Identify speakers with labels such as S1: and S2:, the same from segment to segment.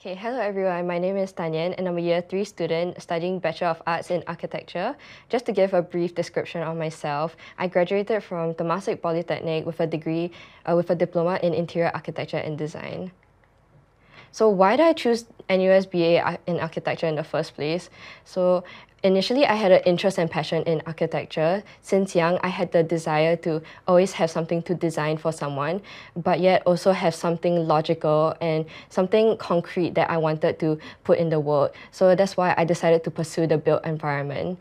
S1: Okay, hello everyone. My name is Tanyan and I'm a year 3 student studying Bachelor of Arts in Architecture. Just to give a brief description of myself, I graduated from Temasek Polytechnic with a degree, with a diploma in Interior Architecture and Design. So why did I choose NUS BA in architecture in the first place? So initially, I had an interest and passion in architecture. Since young, I had the desire to always have something to design for someone, but yet also have something logical and something concrete that I wanted to put in the world. So that's why I decided to pursue the built environment.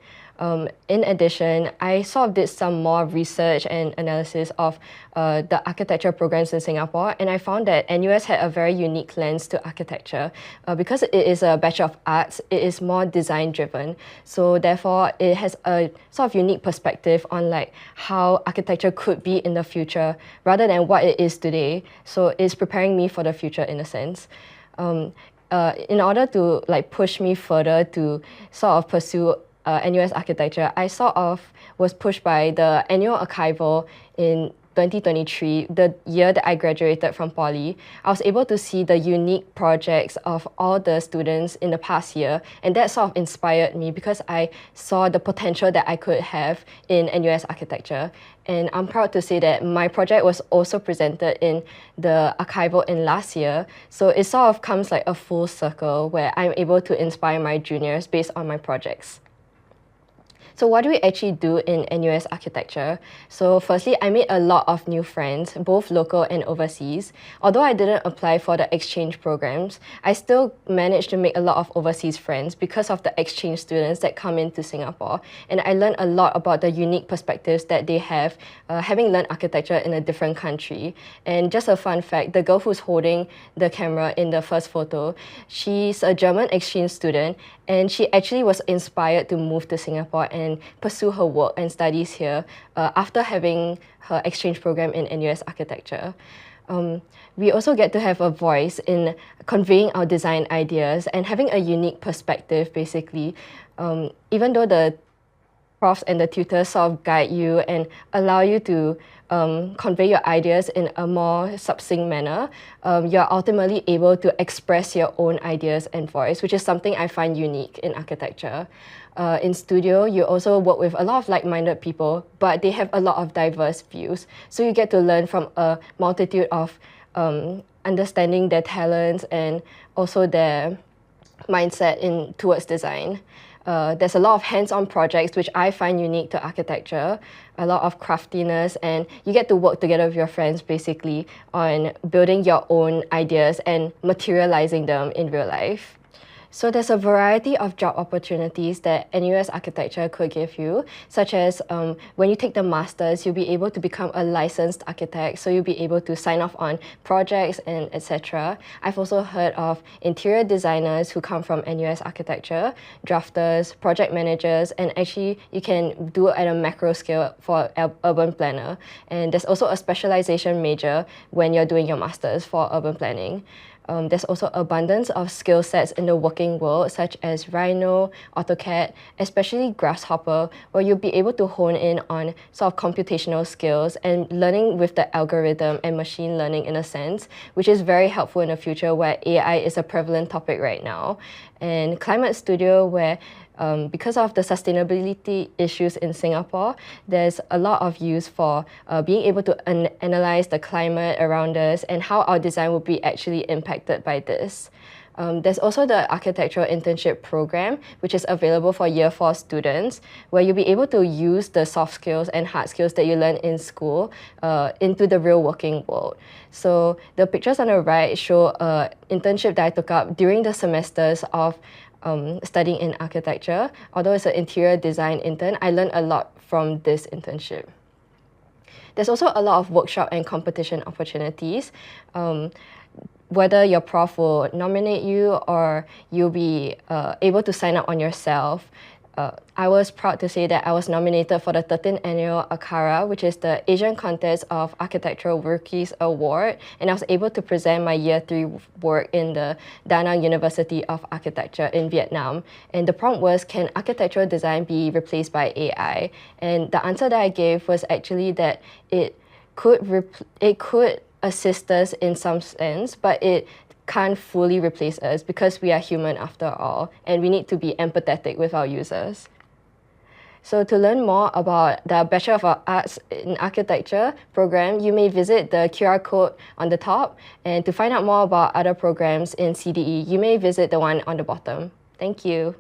S1: In addition, I sort of did some more research and analysis of the architecture programs in Singapore, and I found that NUS had a very unique lens to architecture. Because it is a Bachelor of Arts, it is more design driven. So therefore, it has a sort of unique perspective on like how architecture could be in the future rather than what it is today. So it's preparing me for the future in a sense. In order to like push me further to sort of pursue NUS architecture, I sort of was pushed by the annual archival in 2023, the year that I graduated from poly. I was able to see the unique projects of all the students in the past year, and that sort of inspired me because I saw the potential that I could have in NUS architecture. And I'm proud to say that my project was also presented in the archival in last year. So it sort of comes like a full circle where I'm able to inspire my juniors based on my projects. So what do we actually do in NUS architecture? So firstly, I made a lot of new friends, both local and overseas. Although I didn't apply for the exchange programs, I still managed to make a lot of overseas friends because of the exchange students that come into Singapore. And I learned a lot about the unique perspectives that they have, having learned architecture in a different country. And just a fun fact, the girl who's holding the camera in the first photo, she's a German exchange student, and she actually was inspired to move to Singapore and pursue her work and studies here after having her exchange program in NUS architecture. We also get to have a voice in conveying our design ideas and having a unique perspective, basically. Even though the profs and the tutors sort of guide you and allow you to convey your ideas in a more succinct manner, you're ultimately able to express your own ideas and voice, which is something I find unique in architecture. In studio, you also work with a lot of like-minded people, but they have a lot of diverse views. So you get to learn from a multitude of understanding their talents and also their mindset towards design. There's a lot of hands-on projects which I find unique to architecture, a lot of craftiness, and you get to work together with your friends basically on building your own ideas and materializing them in real life. So there's a variety of job opportunities that NUS architecture could give you, such as when you take the masters, you'll be able to become a licensed architect, so you'll be able to sign off on projects and etc. I've also heard of interior designers who come from NUS architecture, drafters, project managers, and actually you can do it at a macro scale for urban planner. And there's also a specialization major when you're doing your masters for urban planning. There's also abundance of skill sets in the working world, such as Rhino, AutoCAD, especially Grasshopper, where you'll be able to hone in on sort of computational skills and learning with the algorithm and machine learning in a sense, which is very helpful in the future where AI is a prevalent topic right now. And Climate Studio, where because of the sustainability issues in Singapore, there's a lot of use for being able to analyze the climate around us and how our design will be actually impacted by this. There's also the architectural internship program, which is available for year 4 students, where you'll be able to use the soft skills and hard skills that you learn in school into the real working world. So the pictures on the right show an internship that I took up during the semesters of studying in architecture. Although it's an interior design intern, I learned a lot from this internship. There's also a lot of workshop and competition opportunities. Whether your prof will nominate you or you'll be able to sign up on yourself. I was proud to say that I was nominated for the 13th annual ACARA, which is the Asian Contest of Architectural Rookies Award, and I was able to present my year 3 work in the Da Nang University of Architecture in Vietnam. And the prompt was, can architectural design be replaced by AI? And the answer that I gave was actually that it could assist us in some sense, but it can't fully replace us because we are human after all, and we need to be empathetic with our users. So to learn more about the Bachelor of Arts in Architecture program, you may visit the QR code on the top, and to find out more about other programs in CDE, you may visit the one on the bottom. Thank you.